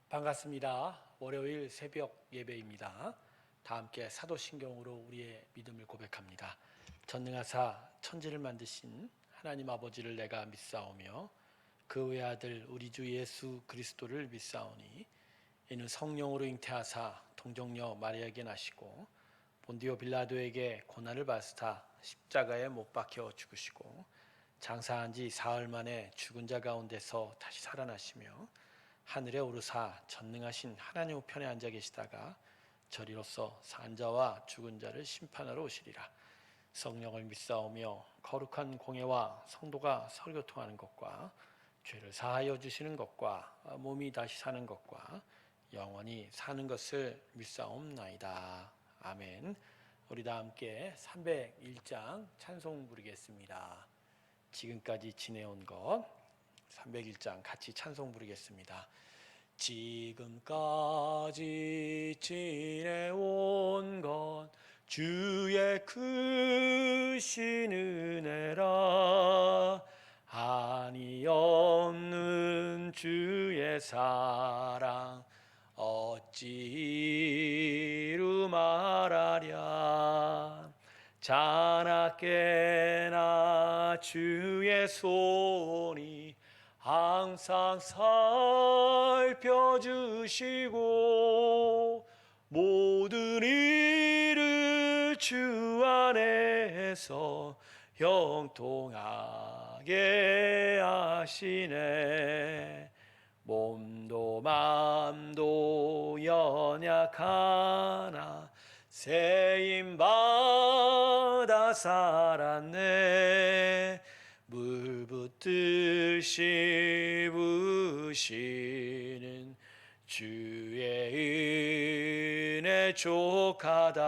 반갑습니다. 월요일 새벽 예배입니다. 다 함께 사도신경으로 우리의 믿음을 고백합니다. 전능하사 천지를 만드신 하나님 아버지를 내가 믿사오며 그 외아들 우리 주 예수 그리스도를 믿사오니 이는 성령으로 잉태하사 동정녀 마리아에게 나시고 본디오 빌라도에게 고난을 받으사 십자가에 못 박혀 죽으시고 장사한 지 사흘 만에 죽은 자 가운데서 다시 살아나시며 하늘에 오르사 전능하신 하나님 우편에 앉아 계시다가 저리로서 산 자와 죽은 자를 심판하러 오시리라. 성령을 믿사오며 거룩한 공예와 성도가 설교통하는 것과 죄를 사하여 주시는 것과 몸이 다시 사는 것과 영원히 사는 것을 믿사옵나이다. 아멘. 우리 다 함께 301장 찬송 부르겠습니다. 지금까지 지내온 것 301장 같이 찬송 부르겠습니다. 지금까지 지내온 것 주의 크신 은혜라. 한이 없는 주의 사랑 어찌 이루 말하랴. 자나깨나 주의 손이 항상 살펴주시고 모든 일을 주 안에서 형통하게 하시네. 몸도 맘도 연약하나 세임받아 살았네. 물 붓듯이 부으시는 주의 은혜 족하다.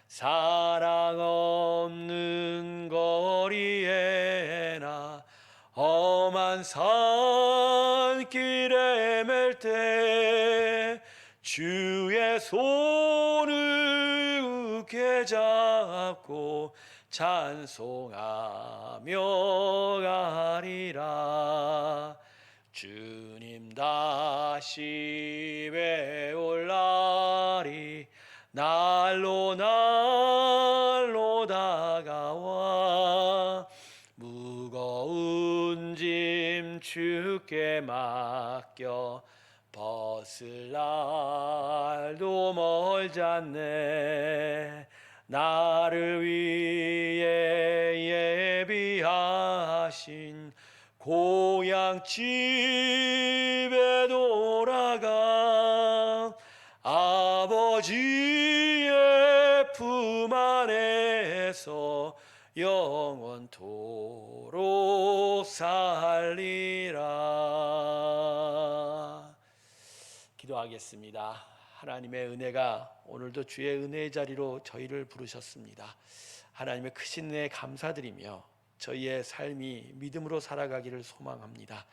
사랑 없는 거리에나 험한 산길에 맬 때 주의 손을 굳게 잡고 찬송하며 가리라. 주님 다시 배올 날이 날로 다가와 무거운 짐 주께 맡겨 벗을 날도 멀지 않네. 나를 위해 예비하신 고향 집에 돌아가 아버지의 품 안에서 영원토록 살리라. 기도하겠습니다. 하나님의 은혜가 오늘도 주의 은혜의 자리로 저희를 부르셨습니다. 하나님의 크신 은혜에 감사드리며 저희의 삶이 믿음으로 살아가기를 소망합니다.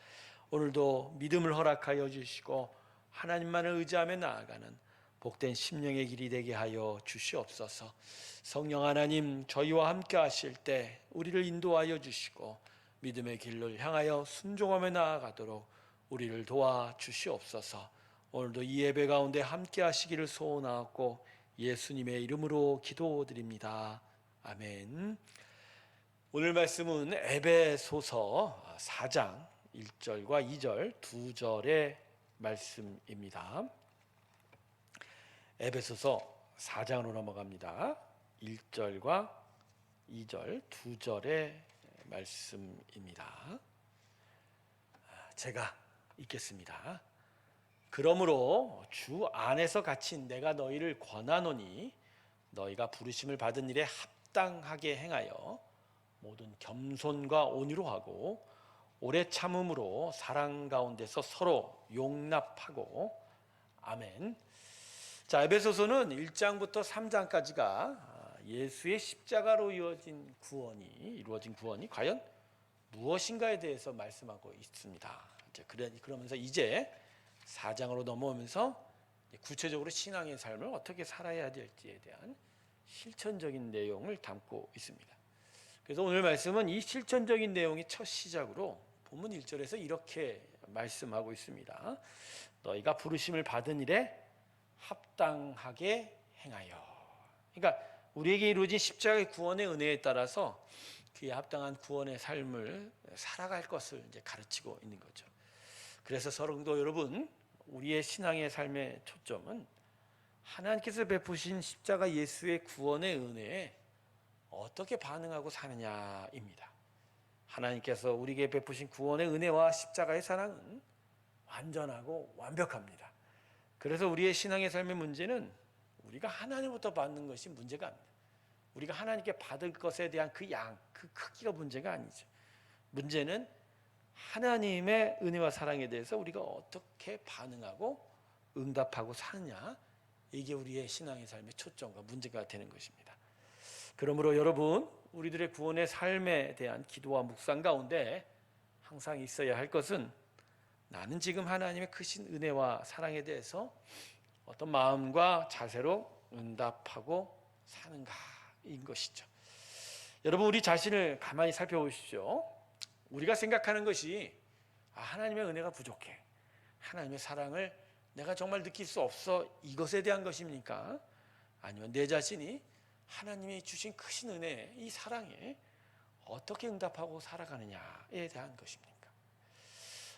오늘도 믿음을 허락하여 주시고 하나님만을 의지하며 나아가는 복된 심령의 길이 되게 하여 주시옵소서. 성령 하나님, 저희와 함께 하실 때 우리를 인도하여 주시고 믿음의 길을 향하여 순종하며 나아가도록 우리를 도와 주시옵소서. 오늘도 이 예배 가운데 함께 하시기를 소원하고 예수님의 이름으로 기도드립니다. 아멘. 오늘 말씀은 에베소서 4장 1절과 2절 두 절의 말씀입니다. 에베소서 4장으로 넘어갑니다. 1절과 2절 두 절의 말씀입니다. 제가 읽겠습니다. 그러므로 주 안에서 갇힌 내가 너희를 권하노니 너희가 부르심을 받은 일에 합당하게 행하여 모든 겸손과 온유로 하고 오래 참음으로 사랑 가운데서 서로 용납하고. 아멘. 자, 에베소서는 1장부터 3장까지가 예수의 십자가로 이루어진 구원이 과연 무엇인가에 대해서 말씀하고 있습니다. 그러면서 이제 4장으로 넘어오면서 구체적으로 신앙의 삶을 어떻게 살아야 될지에 대한 실천적인 내용을 담고 있습니다. 그래서 오늘 말씀은 이 실천적인 내용의 첫 시작으로 본문 1절에서 이렇게 말씀하고 있습니다. 너희가 부르심을 받은 일에 합당하게 행하여. 그러니까 우리에게 이루어진 십자가의 구원의 은혜에 따라서 그에 합당한 구원의 삶을 살아갈 것을 이제 가르치고 있는 거죠. 그래서 성도 여러분, 우리의 신앙의 삶의 초점은 하나님께서 베푸신 십자가 예수의 구원의 은혜에 어떻게 반응하고 사느냐입니다. 하나님께서 우리에게 베푸신 구원의 은혜와 십자가의 사랑은 완전하고 완벽합니다. 그래서 우리의 신앙의 삶의 문제는 우리가 하나님부터 받는 것이 문제가 아닙니다. 우리가 하나님께 받을 것에 대한 그 양, 그 크기가 문제가 아니죠. 문제는 하나님의 은혜와 사랑에 대해서 우리가 어떻게 반응하고 응답하고 사느냐, 이게 우리의 신앙의 삶의 초점과 문제가 되는 것입니다. 그러므로 여러분, 우리들의 구원의 삶에 대한 기도와 묵상 가운데 항상 있어야 할 것은 나는 지금 하나님의 크신 은혜와 사랑에 대해서 어떤 마음과 자세로 응답하고 사는가인 것이죠. 여러분, 우리 자신을 가만히 살펴보십시오. 우리가 생각하는 것이 하나님의 은혜가 부족해, 하나님의 사랑을 내가 정말 느낄 수 없어, 이것에 대한 것입니까? 아니면 내 자신이 하나님이 주신 크신 은혜, 이 사랑에 어떻게 응답하고 살아가느냐에 대한 것입니까?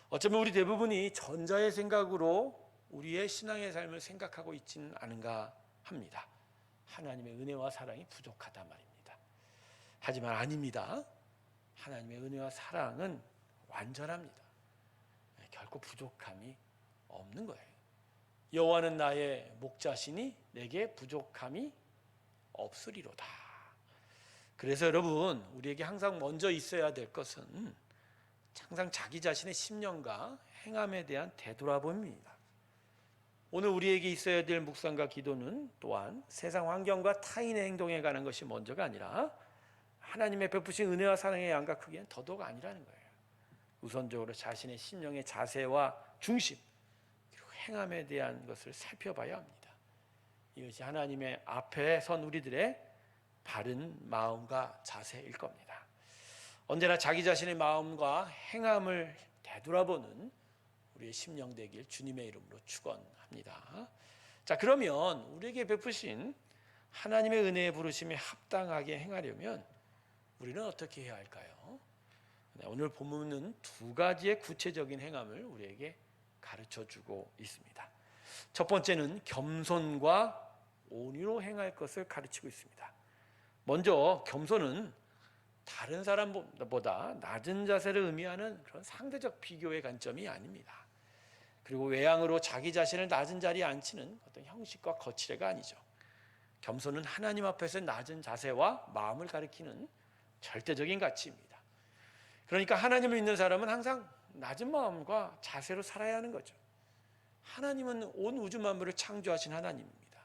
어쩌면 우리 대부분이 전자의 생각으로 우리의 신앙의 삶을 생각하고 있지는 않은가 합니다. 하나님의 은혜와 사랑이 부족하단 말입니다. 하지만 아닙니다. 하나님의 은혜와 사랑은 완전합니다. 결코 부족함이 없는 거예요. 여호와는 나의 목자시니 내게 부족함이 없으리로다. 그래서 여러분, 우리에게 항상 먼저 있어야 될 것은 항상 자기 자신의 심령과 행함에 대한 되돌아봄입니다. 오늘 우리에게 있어야 될 묵상과 기도는 또한 세상 환경과 타인의 행동에 관한 것이 먼저가 아니라 하나님의 베푸신 은혜와 사랑의 양과 크기는 더더욱 아니라는 거예요. 우선적으로 자신의 심령의 자세와 중심, 그리고 행함에 대한 것을 살펴봐야 합니다. 이것이 하나님의 앞에 선 우리들의 바른 마음과 자세일 겁니다. 언제나 자기 자신의 마음과 행함을 되돌아보는 우리의 심령 되길 주님의 이름으로 축원합니다. 자, 그러면 우리에게 베푸신 하나님의 은혜의 부르심에 합당하게 행하려면 우리는 어떻게 해야 할까요? 오늘 본문은 두 가지의 구체적인 행함을 우리에게 가르쳐주고 있습니다. 첫 번째는 겸손과 온유로 행할 것을 가르치고 있습니다. 먼저 겸손은 다른 사람보다 낮은 자세를 의미하는 그런 상대적 비교의 관점이 아닙니다. 그리고 외양으로 자기 자신을 낮은 자리에 앉히는 어떤 형식과 거칠애가 아니죠. 겸손은 하나님 앞에서 낮은 자세와 마음을 가리키는 절대적인 가치입니다. 그러니까 하나님을 믿는 사람은 항상 낮은 마음과 자세로 살아야 하는 거죠. 하나님은 온 우주 만물을 창조하신 하나님입니다.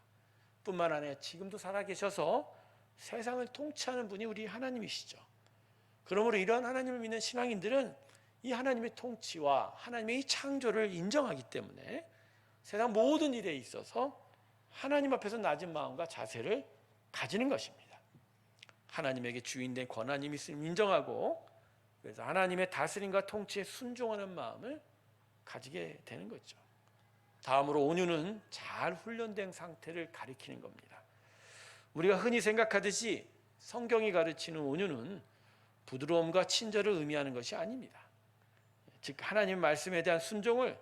뿐만 아니라 지금도 살아계셔서 세상을 통치하는 분이 우리 하나님이시죠. 그러므로 이러한 하나님을 믿는 신앙인들은 이 하나님의 통치와 하나님의 이 창조를 인정하기 때문에 세상 모든 일에 있어서 하나님 앞에서 낮은 마음과 자세를 가지는 것입니다. 하나님에게 주인된 권한이 있음을 인정하고, 그래서 하나님의 다스림과 통치에 순종하는 마음을 가지게 되는 거죠. 다음으로 온유는 잘 훈련된 상태를 가리키는 겁니다. 우리가 흔히 생각하듯이 성경이 가르치는 온유는 부드러움과 친절을 의미하는 것이 아닙니다. 즉 하나님 말씀에 대한 순종을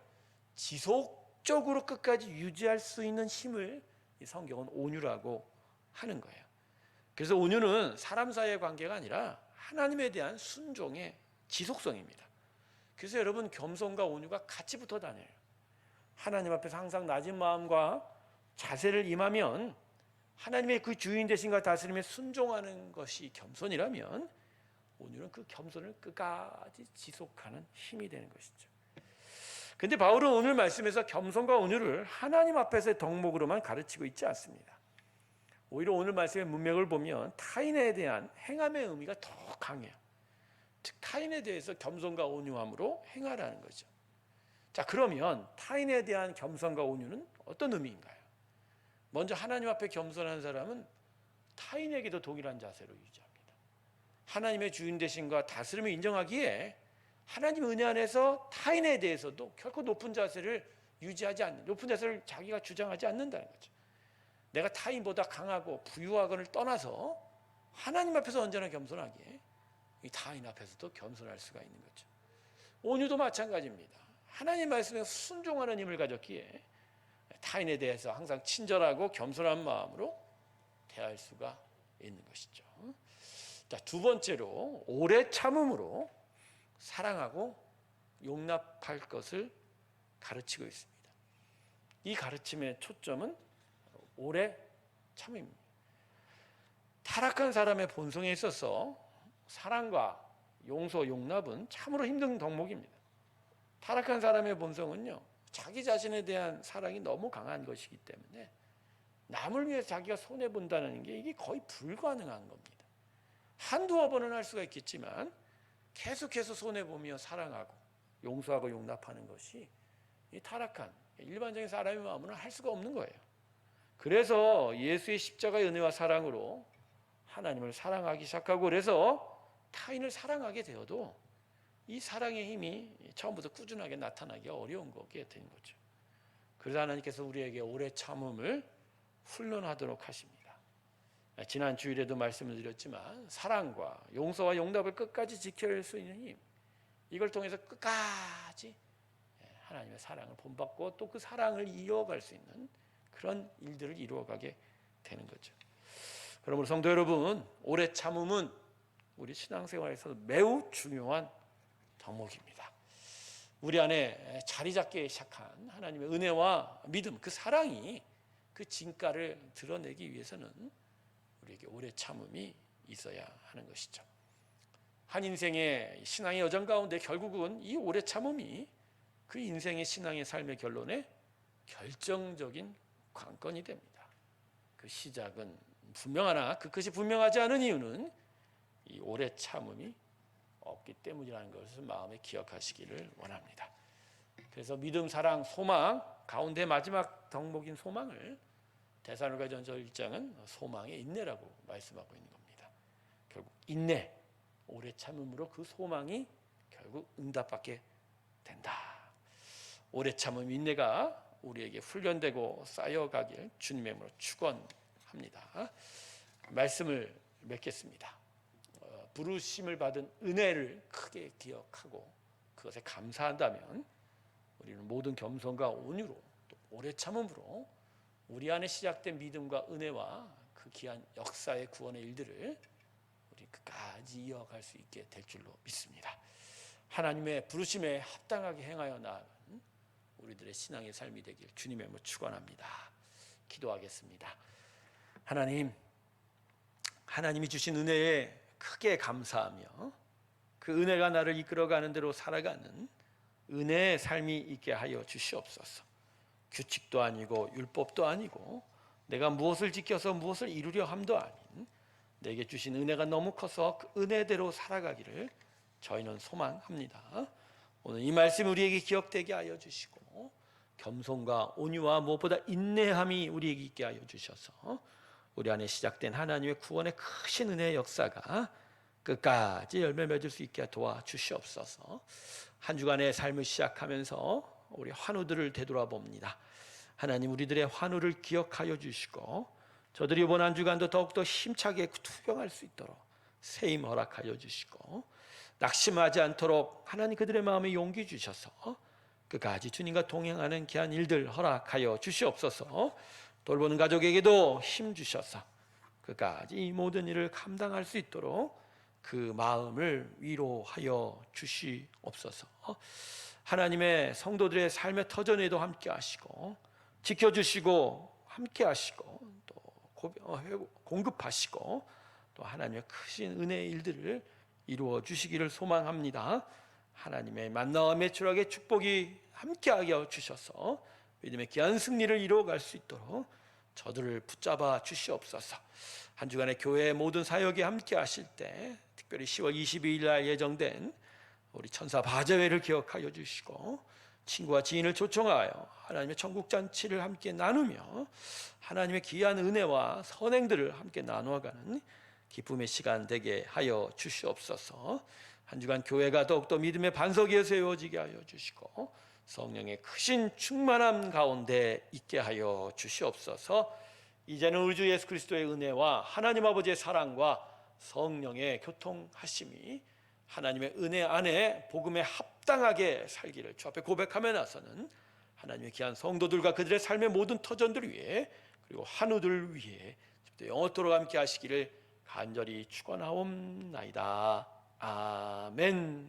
지속적으로 끝까지 유지할 수 있는 힘을 이 성경은 온유라고 하는 거예요. 그래서 온유는 사람 사이의 관계가 아니라 하나님에 대한 순종의 지속성입니다. 그래서 여러분, 겸손과 온유가 같이 붙어 다녀요. 하나님 앞에서 항상 낮은 마음과 자세를 임하면 하나님의 그 주인 되신과 다스림에 순종하는 것이 겸손이라면 온유는 그 겸손을 끝까지 지속하는 힘이 되는 것이죠. 그런데 바울은 오늘 말씀에서 겸손과 온유를 하나님 앞에서의 덕목으로만 가르치고 있지 않습니다. 오히려 오늘 말씀의 문맥을 보면 타인에 대한 행함의 의미가 더 강해요. 즉 타인에 대해서 겸손과 온유함으로 행하라는 거죠. 자, 그러면 타인에 대한 겸손과 온유는 어떤 의미인가요? 먼저 하나님 앞에 겸손한 사람은 타인에게도 동일한 자세로 유지합니다. 하나님의 주인 되심과 다스림을 인정하기에 하나님 은혜 안에서 타인에 대해서도 결코 높은 자세를 유지하지 않는, 높은 자세를 자기가 주장하지 않는다는 거죠. 내가 타인보다 강하고 부유하거를 떠나서 하나님 앞에서 언제나 겸손하게 이 타인 앞에서도 겸손할 수가 있는 거죠. 온유도 마찬가지입니다. 하나님 말씀에 순종하는 힘을 가졌기에 타인에 대해서 항상 친절하고 겸손한 마음으로 대할 수가 있는 것이죠. 자, 두 번째로 오래 참음으로 사랑하고 용납할 것을 가르치고 있습니다. 이 가르침의 초점은 오래 참음입니다. 타락한 사람의 본성에 있어서 사랑과 용서, 용납은 참으로 힘든 덕목입니다. 타락한 사람의 본성은요, 자기 자신에 대한 사랑이 너무 강한 것이기 때문에 남을 위해서 자기가 손해본다는 게 이게 거의 불가능한 겁니다. 한두어 번은 할 수가 있겠지만 계속해서 손해보며 사랑하고 용서하고 용납하는 것이 이 타락한 일반적인 사람의 마음으로는 할 수가 없는 거예요. 그래서 예수의 십자가의 은혜와 사랑으로 하나님을 사랑하기 시작하고, 그래서 타인을 사랑하게 되어도 이 사랑의 힘이 처음부터 꾸준하게 나타나기가 어려운 거게 된 거죠. 그래서 하나님께서 우리에게 오래 참음을 훈련하도록 하십니다. 지난 주일에도 말씀을 드렸지만 사랑과 용서와 용납을 끝까지 지켜낼 수 있는 힘, 이걸 통해서 끝까지 하나님의 사랑을 본받고 또 그 사랑을 이어갈 수 있는 그런 일들을 이루어가게 되는 거죠. 그러므로 성도 여러분, 오래 참음은 우리 신앙생활에서 매우 중요한 덕목입니다. 우리 안에 자리 잡기 시작한 하나님의 은혜와 믿음, 그 사랑이 그 진가를 드러내기 위해서는 우리에게 오래 참음이 있어야 하는 것이죠. 한 인생의 신앙의 여정 가운데 결국은 이 오래 참음이 그 인생의 신앙의 삶의 결론에 결정적인 관건이 됩니다. 그 시작은 분명하나 그 끝이 분명하지 않은 이유는 이 오래 참음이 없기 때문이라는 것을 마음에 기억하시기를 원합니다. 그래서 믿음, 사랑, 소망 가운데 마지막 덕목인 소망을 데살로니가전서 1장은 소망의 인내라고 말씀하고 있는 겁니다. 결국 인내, 오래 참음으로 그 소망이 결국 응답받게 된다. 오래 참음, 인내가 우리에게 훈련되고 쌓여가길 주님의 이름으로 축원합니다. 말씀을 맺겠습니다. 부르심을 받은 은혜를 크게 기억하고 그것에 감사한다면 우리는 모든 겸손과 온유로 또 오래 참음으로 우리 안에 시작된 믿음과 은혜와 그 귀한 역사의 구원의 일들을 우리 끝까지 이어갈 수 있게 될 줄로 믿습니다. 하나님의 부르심에 합당하게 행하여 나아가는 우리들의 신앙의 삶이 되길 주님의 이름으로 축원합니다. 기도하겠습니다. 하나님이 주신 은혜에 크게 감사하며 그 은혜가 나를 이끌어가는 대로 살아가는 은혜의 삶이 있게 하여 주시옵소서. 규칙도 아니고 율법도 아니고 내가 무엇을 지켜서 무엇을 이루려 함도 아닌 내게 주신 은혜가 너무 커서 그 은혜대로 살아가기를 저희는 소망합니다. 오늘 이 말씀 우리에게 기억되게 하여 주시고 겸손과 온유와 무엇보다 인내함이 우리에게 있게 하여 주셔서 우리 안에 시작된 하나님의 구원의 크신 은혜의 역사가 끝까지 열매 맺을 수 있게 도와주시옵소서. 한 주간의 삶을 시작하면서 우리 환우들을 되돌아봅니다. 하나님, 우리들의 환우를 기억하여 주시고 저들이 이번 한 주간도 더욱더 힘차게 투병할 수 있도록 세임 허락하여 주시고 낙심하지 않도록 하나님 그들의 마음에 용기 주셔서 끝까지 주님과 동행하는 귀한 일들 허락하여 주시옵소서. 돌보는 가족에게도 힘 주셔서 끝까지 이 모든 일을 감당할 수 있도록 그 마음을 위로하여 주시옵소서. 하나님의 성도들의 삶의 터전에도 함께 하시고 지켜주시고 함께 하시고 또 공급하시고 또 하나님의 크신 은혜의 일들을 이루어 주시기를 소망합니다. 하나님의 만나와 매출하게 축복이 함께하게 주셔서 믿음의 귀한 승리를 이루어갈 수 있도록 저들을 붙잡아 주시옵소서. 한 주간의 교회의 모든 사역에 함께 하실 때 특별히 10월 22일 날 예정된 우리 천사 바제회를 기억하여 주시고 친구와 지인을 초청하여 하나님의 천국잔치를 함께 나누며 하나님의 귀한 은혜와 선행들을 함께 나누어가는 기쁨의 시간 되게 하여 주시옵소서. 한 주간 교회가 더욱더 믿음의 반석 위에 세워지게 하여 주시고 성령의 크신 충만함 가운데 있게 하여 주시옵소서. 이제는 우리 주 예수 그리스도의 은혜와 하나님 아버지의 사랑과 성령의 교통하심이 하나님의 은혜 안에 복음에 합당하게 살기를 주 앞에 고백하며 나서는 하나님의 귀한 성도들과 그들의 삶의 모든 터전들 위해 그리고 한우들 위해 영원토록 함께 하시기를 간절히 축원하옵나이다. 아멘.